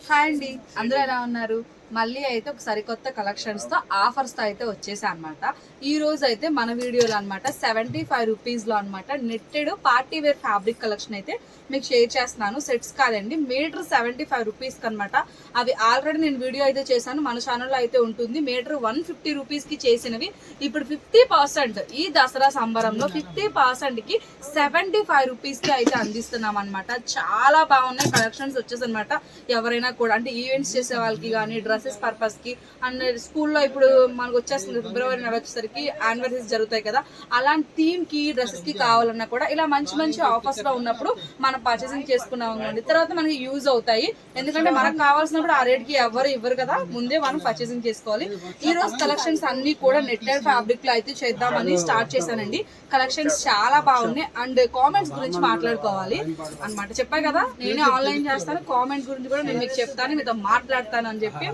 Hi అండి, అందరూ ఎలా ఉన్నారు? మళ్ళీ అయితే ఒక సరికొత్త కలెక్షన్స్తో ఆఫర్స్తో అయితే వచ్చేసా అనమాట. ఈ రోజు అయితే మన వీడియోలో అనమాట 75 రూపీస్లో అనమాట netted party wear fabric collection అయితే మీకు షేర్ చేస్తున్నాను. సెట్స్ కాదండి, మీటర్ 75 రూపీస్కి అనమాట. అవి ఆల్రెడీ నేను వీడియో అయితే చేశాను, మన ఛానల్లో అయితే ఉంటుంది. మీటర్ 150 రూపీస్కి చేసినవి ఇప్పుడు 50% ఈ దసరా సంబరంలో 50%కి 75 రూపీస్కి అయితే అందిస్తున్నాం అనమాట. చాలా బాగున్నాయి కలెక్షన్స్ వచ్చేసి అనమాట. ఎవరైనా కూడా అంటే ఈవెంట్స్ చేసే వాళ్ళకి కానీ డ్రెస్సెస్ పర్పస్కి అండ్ స్కూల్లో ఇప్పుడు మనకు వచ్చేస్తుంది ఫిబ్రవరి నెల వచ్చేసరికి యానివర్సరీస్ జరుగుతాయి కదా, అలాంటి థీమ్కి డ్రెస్సెస్కి కావాలన్నా కూడా ఇలా మంచి మంచి ఆఫర్స్లో ఉన్నప్పుడు మనం పర్చేసింగ్ చేసుకున్నాం అనుకోండి, తర్వాత మనకి యూజ్ అవుతాయి. ఎందుకంటే మనకు కావాల్సినప్పుడు ఆ రేట్కి ఎవరు ఇవ్వరు కదా, ముందే మనం పర్చేసింగ్ చేసుకోవాలి. ఈ రోజు కలెక్షన్స్ అన్ని కూడా నెట్టెడ్ ఫ్యాబ్రిక్ లో అయితే చేద్దామని స్టార్ట్ చేశానండి. కలెక్షన్స్ చాలా బాగున్నాయి అండ్ కామెంట్స్ గురించి మాట్లాడుకోవాలి అనమాట. చెప్పా కదా నేనే ఆన్లైన్ చేస్తాను, కామెంట్స్ గురించి కూడా నేను మీకు చెప్తాను, మీతో మాట్లాడతాను అని చెప్పి.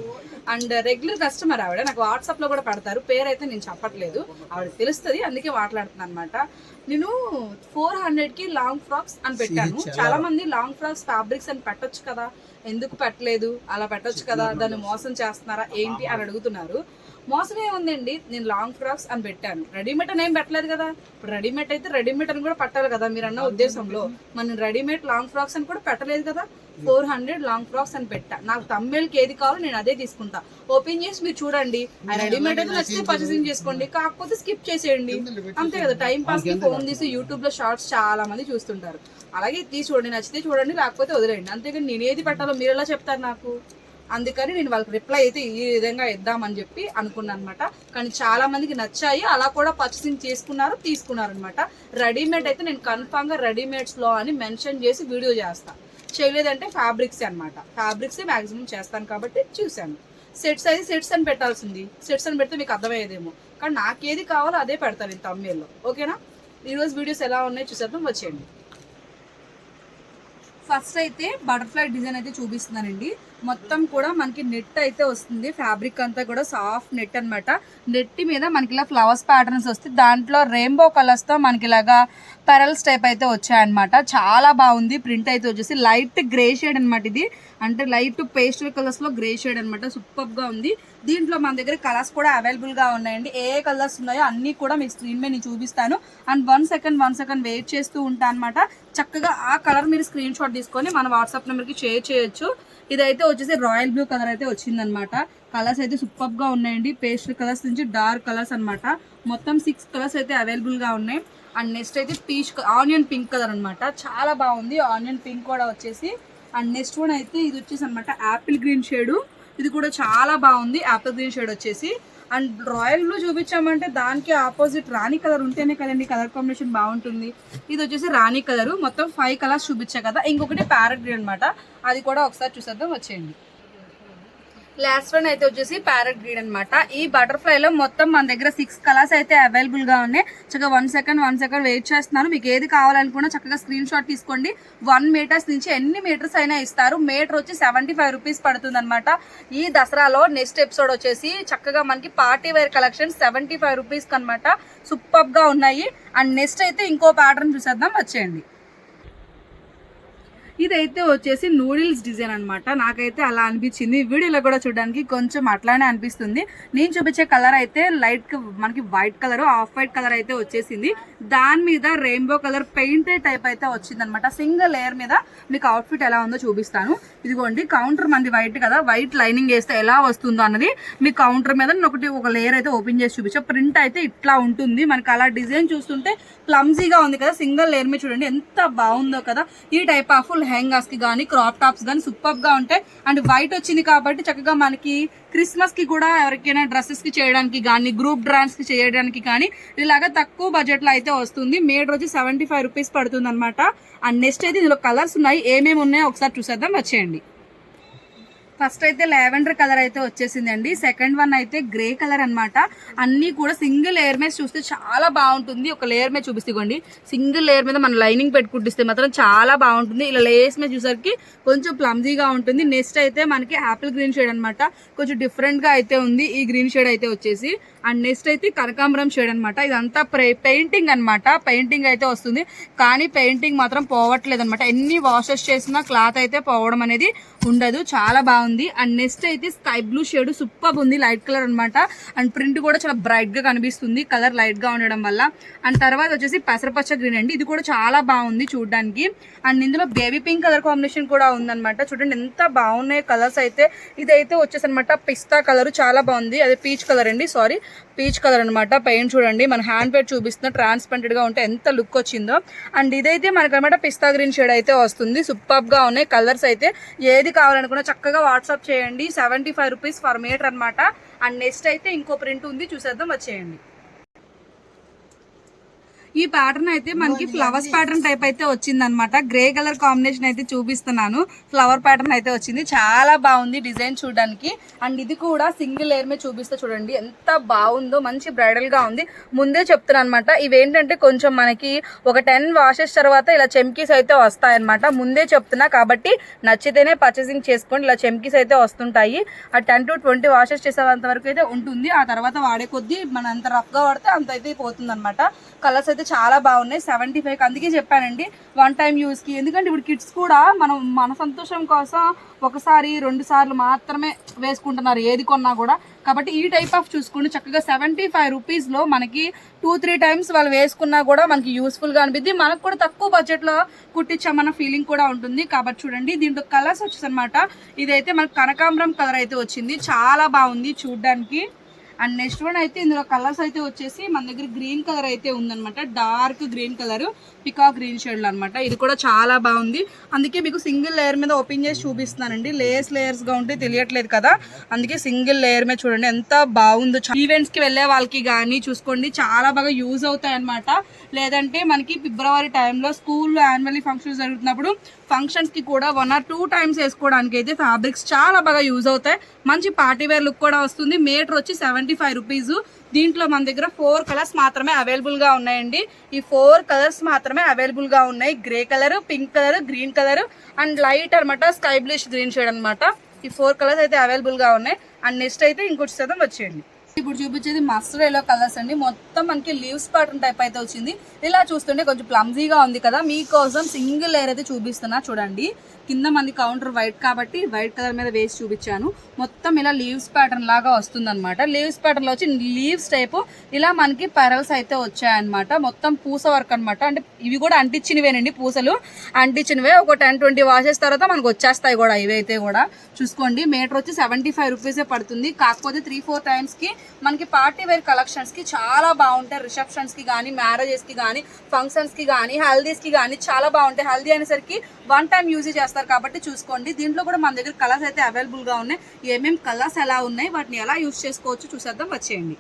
అండ్ రెగ్యులర్ కస్టమర్ ఆవిడ, నాకు వాట్సాప్ లో కూడా పెడతారు, పేరు అయితే నేను చెప్పట్లేదు, ఆవిడ తెలుస్తుంది అందుకే మాట్లాడుతున్నాను అనమాట. నేను 400కి లాంగ్ ఫ్రాక్స్ అని పెట్టాను. చాలా మంది లాంగ్ ఫ్రాక్స్ ఫ్యాబ్రిక్స్ అని పెట్టొచ్చు కదా, ఎందుకు పెట్టలేదు, అలా పెట్టొచ్చు కదా, దాన్ని మోసం చేస్తున్నారా ఏంటి అని అడుగుతున్నారు. మోసం ఏముందండి, నేను లాంగ్ ఫ్రాక్స్ అని పెట్టాను, రెడీమేడ్ అని ఏం పెట్టలేదు కదా. ఇప్పుడు రెడీమేడ్ అయితే రెడీమేడ్ అని కూడా పెట్టాలి కదా మీరు అన్న ఉద్దేశంలో. మనం రెడీమేడ్ లాంగ్ ఫ్రాక్స్ అని కూడా పెట్టలేదు కదా. 400 లాంగ్ ఫ్రాక్స్ అని పెట్టా. నాకు తమ్ముళ్ళకి ఏది కావాలో నేను అదే తీసుకుంటా. ఓపెన్ చేసి మీరు చూడండి, ఆ రెడీమేడ్ అయితే నచ్చితే పర్చేసింగ్ చేసుకోండి, కాకపోతే స్కిప్ చేసేయండి అంతే కదా. టైం పాస్ కి ఫోన్ తీసి యూట్యూబ్ లో షార్ట్స్ చాలా మంది చూస్తుంటారు, అలాగే తీసి చూడండి, నచ్చితే చూడండి, లేకపోతే వదిలేయండి. అంతేగాని నేను ఏది పెట్టాలో మీరు ఎలా చెప్తారు నాకు. అందుకని నేను వాళ్ళకి రిప్లై అయితే ఈ విధంగా ఇద్దామని చెప్పి అనుకున్నాను అనమాట. కానీ చాలా మందికి నచ్చాయి, అలా కూడా పర్చేసింగ్ చేసుకున్నారు, తీసుకున్నారు అనమాట. రెడీమేడ్ అయితే నేను కన్ఫామ్ గా రెడీమేడ్స్ లో అని మెన్షన్ చేసి వీడియో చేస్తాను, చేయలేదంటే ఫ్యాబ్రిక్స్ అనమాట. ఫ్యాబ్రిక్స్ మాక్సిమం చేస్తాను కాబట్టి చూశాను. సెట్స్ అయితే సెట్స్ అని పెట్టాల్సింది, సెట్స్ అని పెడితే మీకు అర్థమయ్యేదేమో, కానీ నాకేది కావాలో అదే పెడతాను నేను తమ్ముళ్ళలో. ఓకేనా, ఈరోజు వీడియోస్ ఎలా ఉన్నాయో చూసేద్దాం, వచ్చేయండి. ఫస్ట్ అయితే బటర్ఫ్లై డిజైన్ అయితే చూపిస్తున్నానండి. మొత్తం కూడా మనకి నెట్ అయితే వస్తుంది, ఫ్యాబ్రిక్ అంతా కూడా సాఫ్ట్ నెట్ అనమాట. నెట్ మీద మనకి ఇలా ఫ్లవర్స్ ప్యాటర్న్స్ వస్తాయి, దాంట్లో రెయిన్బో కలర్స్ తో మనకి ఇలాగా పెరల్స్ టైప్ అయితే వచ్చాయన్నమాట. చాలా బాగుంది. ప్రింట్ అయితే వచ్చేసి లైట్ గ్రే షేడ్ అనమాట, ఇది అంటే లైట్ పేస్టల్ కలర్స్ లో గ్రే షేడ్ అనమాట. సూపర్ గా ఉంది. దీంట్లో మన దగ్గర కలర్స్ కూడా అవైలబుల్ గా ఉన్నాయండి. ఏ కలర్స్ ఉన్నాయో అన్ని కూడా మీకు స్క్రీన్ మీద నేను చూపిస్తాను. అండ్ 1 సెకండ్ వెయిట్ చేస్తూ ఉంటాను అనమాట. చక్కగా ఆ కలర్ మీరు స్క్రీన్ షాట్ తీసుకొని మన వాట్సాప్ నెంబర్కి షేర్ చేయొచ్చు. ఇదైతే వచ్చేసి రాయల్ బ్లూ కలర్ అయితే వచ్చిందనమాట. కలర్స్ అయితే సూపర్ గా ఉన్నాయండి, పేస్టల్ కలర్స్ నుంచి డార్క్ కలర్స్ అనమాట. మొత్తం 6 కలర్స్ అయితే అవైలబుల్ గా ఉన్నాయి. అండ్ నెక్స్ట్ అయితే ఆనియన్ పింక్ కలర్ అనమాట, చాలా బాగుంది. ఆనియన్ పింక్ కూడా వచ్చేసి. అండ్ నెక్స్ట్ వన్ అయితే ఇది వచ్చేసి అనమాట యాపిల్ గ్రీన్ షేడ్, ఇది కూడా చాలా బాగుంది. యాపిల్ గ్రీన్ షేడ్ వచ్చేసి. అండ్ రాయల్ బ్లూ చూపించామంటే దానికి ఆపోజిట్ రాణి కలర్ ఉంటేనే కదండి కలర్ కాంబినేషన్ బాగుంటుంది. ఇది వచ్చేసి రాణి కలర్. మొత్తం 5 కలర్స్ చూపించా కదా, ఇంకొకటి ప్యారెట్ గ్రీన్ అనమాట, అది కూడా ఒకసారి చూసేద్దాం, వచ్చేయండి. లాస్ట్ వన్ అయితే వచ్చేసి ప్యారెట్ గ్రీన్ అనమాట. ఈ బటర్ఫ్లై లో మొత్తం మన దగ్గర 6 కలర్స్ అయితే అవైలబుల్ గా ఉన్నాయి. చక్కగా 1 సెకండ్ వెయిట్ చేస్తున్నాను. మీకు ఏది కావాలనుకున్నా చక్కగా స్క్రీన్ షాట్ తీసుకోండి. 1 మీటర్స్ నుంచి ఎన్ని మీటర్స్ అయినా ఇస్తారు. మీటర్ వచ్చి 75 రూపీస్ పడుతుంది అనమాట. ఈ దసరాలో నెక్స్ట్ ఎపిసోడ్ వచ్చేసి చక్కగా మనకి పార్టీ వేర్ కలెక్షన్ 75 రూపీస్ అనమాట. సూపర్ గా ఉన్నాయి. అండ్ నెక్స్ట్ అయితే ఇంకో ప్యాటర్న్ చూసేద్దాం, వచ్చేయండి. ఇదైతే వచ్చేసి నూడిల్స్ డిజైన్ అనమాట. నాకైతే అలా అనిపించింది, వీడియోలో కూడా చూడడానికి కొంచెం అట్లానే అనిపిస్తుంది. నేను చూపించే కలర్ అయితే లైట్ మనకి white colour, off white colour అయితే వచ్చేసింది. దాని మీద రెయిన్బో కలర్ పెయింటెడ్ టైప్ అయితే వచ్చింది అనమాట. సింగిల్ లేయర్ మీద మీకు అవుట్ఫిట్ ఎలా ఉందో చూపిస్తాను. ఇదిగోండి, కౌంటర్ మంది వైట్ కదా, వైట్ లైనింగ్ వేస్తే ఎలా వస్తుందో అన్నది మీకు కౌంటర్ మీద ఒక లేయర్ అయితే ఓపెన్ చేసి చూపించా. ప్రింట్ అయితే ఇట్లా ఉంటుంది. మనకి అలా డిజైన్ చూస్తుంటే క్లమ్జీగా ఉంది కదా, సింగిల్ లేయర్ మీద చూడండి ఎంత బాగుందో కదా. ఈ టైప్ ఆఫ్ లెహంగాస్ కి కానీ క్రాప్ టాప్స్ కానీ సూపర్ గా ఉంటాయి. అండ్ వైట్ వచ్చింది కాబట్టి చక్కగా మనకి క్రిస్మస్ కి కూడా ఎవరికైనా డ్రెస్సెస్ కి చేయడానికి కానీ గ్రూప్ డ్రాన్స్ కి చేయడానికి కానీ ఇలాగా తక్కువ బడ్జెట్ లో అయితే వస్తుంది. మీటర్ వచ్చి 75 రూపీస్ పడుతుంది అనమాట. అండ్ నెక్స్ట్ అయితే ఇందులో కలర్స్ ఉన్నాయి, ఏమేమి ఉన్నాయో ఒకసారి చూసేద్దాం, వచ్చేయండి. ఫస్ట్ అయితే లావెండర్ కలర్ అయితే వచ్చేసిందండి. సెకండ్ వన్ అయితే గ్రే కలర్ అనమాట. అన్ని కూడా సింగిల్ లేయర్ మీద చూస్తే చాలా బాగుంటుంది. ఒక లేయర్ మీద చూపిస్తేగోండి, సింగిల్ లేయర్ మీద మనం లైనింగ్ పెట్టుకుంటే మాత్రం చాలా బాగుంటుంది. ఇలా లేయర్స్ మీద చూసరికి కొంచెం ప్లమ్జీగా ఉంటుంది. నెక్స్ట్ అయితే మనకి యాపిల్ గ్రీన్ షేడ్ అనమాట, కొంచెం డిఫరెంట్ గా అయితే ఉంది ఈ గ్రీన్ షేడ్ అయితే వచ్చేసి. అండ్ నెక్స్ట్ అయితే కనకాంబరం షేడ్ అనమాట. ఇదంతా పెయింటింగ్ అనమాట, పెయింటింగ్ అయితే వస్తుంది కానీ పెయింటింగ్ మాత్రం పోవట్లేదు అనమాట. ఎన్ని వాషెస్ చేసినా క్లాత్ అయితే పోవడం అనేది ఉండదు, చాలా బాగుంది. అండ్ నెక్స్ట్ అయితే స్కై బ్లూ షేడ్ సూపర్ ఉంది, లైట్ కలర్ అనమాట. అండ్ ప్రింట్ కూడా చాలా బ్రైట్ గా కనిపిస్తుంది కలర్ లైట్ గా ఉండడం వల్ల. అండ్ తర్వాత వచ్చేసి పెసరపచ్చ గ్రీన్ అండి, ఇది కూడా చాలా బాగుంది చూడడానికి. అండ్ ఇందులో బేబీ పింక్ కలర్ కాంబినేషన్ కూడా ఉందన్నమాట. చూడండి ఎంత బాగున్నాయి కలర్స్ అయితే. ఇదైతే వచ్చేసి అనమాట పిస్తా కలర్, చాలా బాగుంది. అదే పీచ్ కలర్ అండి, సారీ పీచ్ కలర్ అనమాట. పెయింట్ చూడండి మన హ్యాండ్ పేడ్ చూపిస్తున్న ట్రాన్స్పరెంటెడ్ గా ఉంటే ఎంత లుక్ వచ్చిందో. అండ్ ఇదైతే మనకు అనమాట పిస్తా గ్రీన్ షేడ్ అయితే వస్తుంది. సూపర్ గా ఉన్నాయి కలర్స్ అయితే. ఏది కావాలనుకున్నా చక్కగా వాట్సాప్ చేయండి. 75 రూపీస్ ఫర్ మీటర్ అనమాట. అండ్ నెక్స్ట్ అయితే ఇంకో ప్రింట్ ఉంది, చూసేద్దాం, వచ్చేయండి. ఈ ప్యాటర్న్ అయితే మనకి ఫ్లవర్స్ ప్యాటర్న్ టైప్ అయితే వచ్చింది అనమాట. గ్రే కలర్ కాంబినేషన్ అయితే చూపిస్తున్నాను. ఫ్లవర్ ప్యాటర్న్ అయితే వచ్చింది, చాలా బాగుంది డిజైన్ చూడడానికి. అండ్ ఇది కూడా సింగిల్ లేయర్ మీద చూపిస్తే చూడండి ఎంత బాగుందో, మంచి బ్రైడల్ గా ఉంది. ముందే చెప్తున్నాను అనమాట, ఇవేంటంటే కొంచెం మనకి ఒక 10 వాషెస్ తర్వాత ఇలా చెమ్కీస్ అయితే వస్తాయన్నమాట. ముందే చెప్తున్నా కాబట్టి నచ్చితేనే పర్చేసింగ్ చేసుకోండి. ఇలా చెమ్కీస్ అయితే వస్తుంటాయి. ఆ 10 to 20 వాషెస్ చేసేంత వరకు అయితే ఉంటుంది. ఆ తర్వాత వాడే కొద్దీ మన ఎంత రఫ్ గా వాడితే అంత అయితే పోతుంది అనమాట. కలర్స్ అయితే చాలా బాగున్నాయి. 75 అందుకే చెప్పానండి, 1 టైం యూస్ కి. ఎందుకంటే ఇప్పుడు కిడ్స్ కూడా మన సంతోషం కోసం ఒకసారి 2 సార్లు మాత్రమే వేసుకుంటున్నారు ఏది కొన్నా కూడా. కాబట్టి ఈ టైప్ ఆఫ్ చూసుకుని చక్కగా 75 రూపీస్ లో మనకి 2-3 టైమ్స్ వాళ్ళు వేసుకున్నా కూడా మనకి యూస్ఫుల్ గా అనిపిద్ది. మనకు కూడా తక్కువ బడ్జెట్ లో కుట్టించామన్న ఫీలింగ్ కూడా ఉంటుంది. కాబట్టి చూడండి దీంట్లో కలర్స్ వచ్చేసి అనమాట. ఇదైతే మనకి కనకాంబరం కలర్ అయితే వచ్చింది, చాలా బాగుంది చూడడానికి. అండ్ నెక్స్ట్ వన్ అయితే ఇందులో కలర్స్ అయితే వచ్చేసి మన దగ్గర గ్రీన్ కలర్ అయితే ఉందన్నమాట. Dark green colour, peacock green shade అనమాట. ఇది కూడా చాలా బాగుంది. అందుకే మీకు సింగిల్ లేయర్ మీద ఓపెన్ చేసి చూపిస్తున్నానండి. లేయర్స్ గా ఉంటే తెలియట్లేదు కదా, అందుకే సింగిల్ లేయర్ మీద చూడండి ఎంత బాగుందో. ఈవెంట్స్ కి వెళ్ళే వాళ్ళకి కానీ చూసుకోండి చాలా బాగా యూజ్ అవుతాయి అనమాట. లేదంటే మనకి ఫిబ్రవరి టైంలో స్కూల్లో యాన్యువల్ ఫంక్షన్స్ జరుగుతున్నప్పుడు ఫంక్షన్స్ కి కూడా 1 or 2 టైమ్స్ వేసుకోవడానికి అయితే ఫ్యాబ్రిక్స్ చాలా బాగా యూజ్ అవుతాయి. మంచి పార్టీ వేర్ లుక్ కూడా వస్తుంది. మీటర్ వచ్చి 75 రూపీస్. దీంట్లో మన దగ్గర 4 కలర్స్ మాత్రమే అవైలబుల్ గా ఉన్నాయండి. ఈ 4 కలర్స్ మాత్రమే అవైలబుల్ గా ఉన్నాయి. Grey colour, pink colour, green colour and light అనమాట స్కై బ్లూష్ గ్రీన్ షేడ్ అనమాట. ఈ 4 కలర్స్ అయితే అవైలబుల్ గా ఉన్నాయి. అండ్ నెక్స్ట్ అయితే ఇంకోటి శాతం వచ్చేయండి. ఇప్పుడు చూపించేది మస్టర్డ్ ఎల్లో కలర్స్ అండి. మొత్తం మనకి లీవ్స్ ప్యాటర్న్ టైప్ అయితే వచ్చింది. ఇలా చూస్తుంటే కొంచెం ప్లమ్జీగా ఉంది కదా, మీకోసం సింగిల్ లేయర్ అయితే చూపిస్తున్నా చూడండి. కింద మనది కౌంటర్ వైట్ కాబట్టి వైట్ కలర్ మీద వేసి చూపించాను. మొత్తం ఇలా లీవ్స్ ప్యాటర్న్ లాగా వస్తుంది అనమాట. లీవ్స్ ప్యాటర్న్ లో వచ్చి లీవ్స్ టైపు ఇలా మనకి పెరల్స్ అయితే వచ్చాయన్నమాట. మొత్తం పూస వర్క్ అనమాట. అంటే ఇవి కూడా అంటించినవేనండి, పూసలు అంటించినవే. ఒక 10-20 వాషెస్ తర్వాత మనకు వచ్చేస్తాయి కూడా ఇవైతే కూడా. చూసుకోండి మీటర్ వచ్చి 75 రూపీసే పడుతుంది. కాకపోతే 3-4 టైమ్స్ కి మనకి పార్టీ వేర్ కలెక్షన్స్ కి చాలా బాగుంటాయి. రిసెప్షన్స్ కి కానీ, మ్యారేజెస్ కి కానీ, ఫంక్షన్స్ కి కానీ, హల్దీస్ కి కానీ చాలా బాగుంటాయి. హల్దీ అనేసరికి 1 టైం యూజ్ చేస్తారు కాబట్టి చూసుకోండి. దీంట్లో కూడా మన దగ్గర కలర్స్ అయితే అవైలబుల్ గా ఉన్నాయి. ఏమేమి కలర్స్ ఎలా ఉన్నాయి, వాటిని ఎలా యూజ్ చేసుకోవచ్చు చూసేద్దాం, వచ్చేయండి.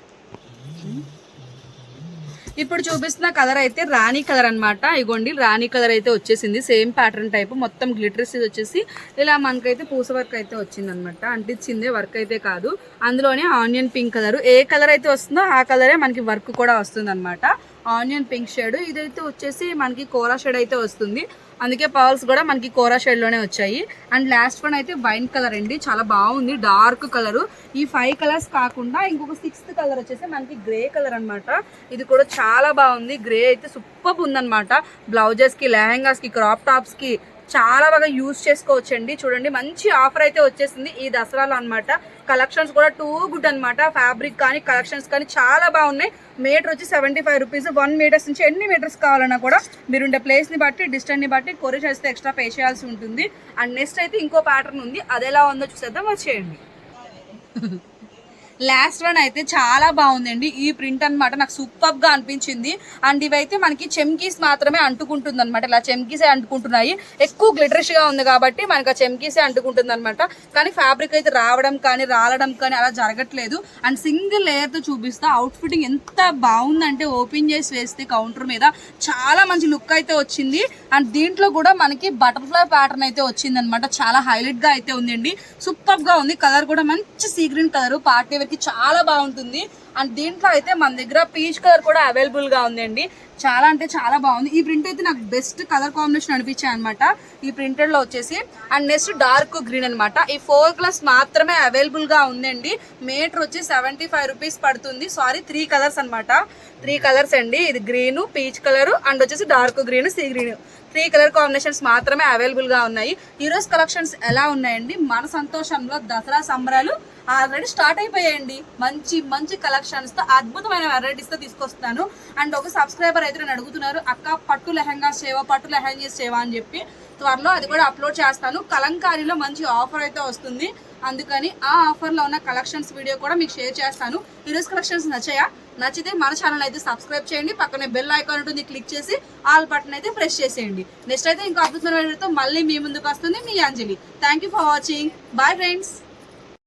ఇప్పుడు చూపిస్తున్న కలర్ అయితే రాణి కలర్ అనమాట. ఇగోండి రాణి కలర్ అయితే వచ్చేసింది. సేమ్ ప్యాటర్న్ టైప్ మొత్తం గ్లిటర్స్ వచ్చేసి ఇలా మనకైతే పూస వర్క్ అయితే వచ్చింది అనమాట. అంటించిందే వర్క్ అయితే కాదు. అందులోనే ఆనియన్ పింక్ కలర్, ఏ కలర్ అయితే వస్తుందో ఆ కలరే మనకి వర్క్ కూడా వస్తుంది అనమాట. ఆనియన్ పింక్ షేడ్, ఇదైతే వచ్చేసి మనకి కోరా షేడ్ అయితే వస్తుంది. అందుకే పర్ల్స్ కూడా మనకి కోరా షేడ్ లోనే వచ్చాయి. అండ్ లాస్ట్ వన్ అయితే వైన్ కలర్ అండి, చాలా బాగుంది డార్క్ కలర్. ఈ 5 కలర్స్ కాకుండా ఇంకొక 6th కలర్ వచ్చేసి మనకి గ్రే కలర్ అనమాట. ఇది కూడా చాలా బాగుంది. గ్రే అయితే సూపర్ ఉందన్నమాట. బ్లౌజెస్ కి, లెహంగాస్ కి, క్రాప్ టాప్స్ కి చాలా బాగా యూజ్ చేసుకోవచ్చండి. చూడండి మంచి ఆఫర్ అయితే వచ్చేసింది ఈ దసరాలో అనమాట. కలెక్షన్స్ కూడా టూ గుడ్ అనమాట. ఫ్యాబ్రిక్ కానీ కలెక్షన్స్ కానీ చాలా బాగున్నాయి. మీటర్ వచ్చి 75 రూపీస్. 1 మీటర్స్ నుంచి ఎన్ని మీటర్స్ కావాలన్నా కూడా మీరుండే ప్లేస్ ని బట్టి, డిస్టెన్స్ ని బట్టి కొరియర్ చేస్తే ఎక్స్ట్రా పే చేయాల్సి ఉంటుంది. అండ్ నెక్స్ట్ అయితే ఇంకో ప్యాటర్న్ ఉంది, అది ఎలా ఉందో చూసేద్దాం, వచ్చేయండి. లాస్ట్ వన్ అయితే చాలా బాగుందండి. ఈ ప్రింట్ అనమాట నాకు సూపర్ గా అనిపించింది. అండ్ ఇవైతే మనకి చెమ్కీస్ మాత్రమే అంటుకుంటుంది అనమాట. ఇలా చెమ్కీసే అంటుకుంటున్నాయి. ఎక్కువ గ్లిటరిష్ గా ఉంది కాబట్టి మనకి ఆ చెమ్కీసే అంటుకుంటుంది అనమాట. కానీ ఫ్యాబ్రిక్ అయితే రావడం కానీ రాలడం కానీ అలా జరగట్లేదు. అండ్ సింగిల్ లేయర్ తో చూపిస్తా. అవుట్ ఫిట్టింగ్ ఎంత బాగుందంటే ఓపెన్ చేసి వేస్తే కౌంటర్ మీద చాలా మంచి లుక్ అయితే వచ్చింది. అండ్ దీంట్లో కూడా మనకి బటర్ఫ్లై ప్యాటర్న్ అయితే వచ్చింది అనమాట. చాలా హైలైట్ గా అయితే ఉందండి. సూపర్ గా ఉంది. కలర్ కూడా మంచి sea green colour, party wear కి చాలా బాగుంటుంది. అండ్ దీంట్లో అయితే మన దగ్గర పీచ్ కలర్ కూడా అవైలబుల్ గా ఉందండి. చాలా అంటే చాలా బాగుంది. ఈ ప్రింట్ అయితే నాకు బెస్ట్ కలర్ కాంబినేషన్ అనిపించాయి అనమాట ఈ ప్రింటెడ్ లో వచ్చేసి. అండ్ నెక్స్ట్ డార్క్ గ్రీన్ అనమాట. ఈ 4 కలర్స్ మాత్రమే అవైలబుల్ గా ఉందండి. మీటర్ వచ్చి 75 రూపీస్ పడుతుంది. సారీ 3 కలర్స్ అనమాట. 3 కలర్స్ అండి. ఇది గ్రీన్, పీచ్ కలర్ అండ్ వచ్చేసి dark green, sea green. 3 colour combinations మాత్రమే అవైలబుల్గా ఉన్నాయి. ఈరోజు కలెక్షన్స్ ఎలా ఉన్నాయండి? మన సంతోషంలో దసరా సంబరాలు ఆల్రెడీ స్టార్ట్ అయిపోయాయండి. మంచి మంచి కలెక్షన్స్తో అద్భుతమైన వెరైటీస్తో తీసుకొస్తాను. అండ్ ఒక సబ్స్క్రైబర్ అయితే నన్ను అడుగుతున్నారు, అక్క పట్టు లెహంగాస్ చేయవా, పట్టు లెహంగాస్ చేయవా అని చెప్పి. త్వరలో అది కూడా అప్లోడ్ చేస్తాను. కలంకారీలో మంచి ఆఫర్ అయితే వస్తుంది, అందుకని ఆ ఆఫర్లో ఉన్న కలెక్షన్స్ వీడియో కూడా మీకు షేర్ చేస్తాను. ఈరోజు కలెక్షన్స్ నచ్చాయా? నచ్చితే మన ఛానల్ అయితే సబ్స్క్రైబ్ చేయండి. పక్కనే బెల్ ఐకాన్ ఉంటుంది, క్లిక్ చేసి ఆల్ బటన్ అయితే ప్రెస్ చేసేయండి. నెక్స్ట్ అయితే ఇంకో అద్భుతమైన వీడియోతో మళ్ళీ మీ ముందుకు వస్తుంది మీ Anjali. Thank you for watching. Bye friends.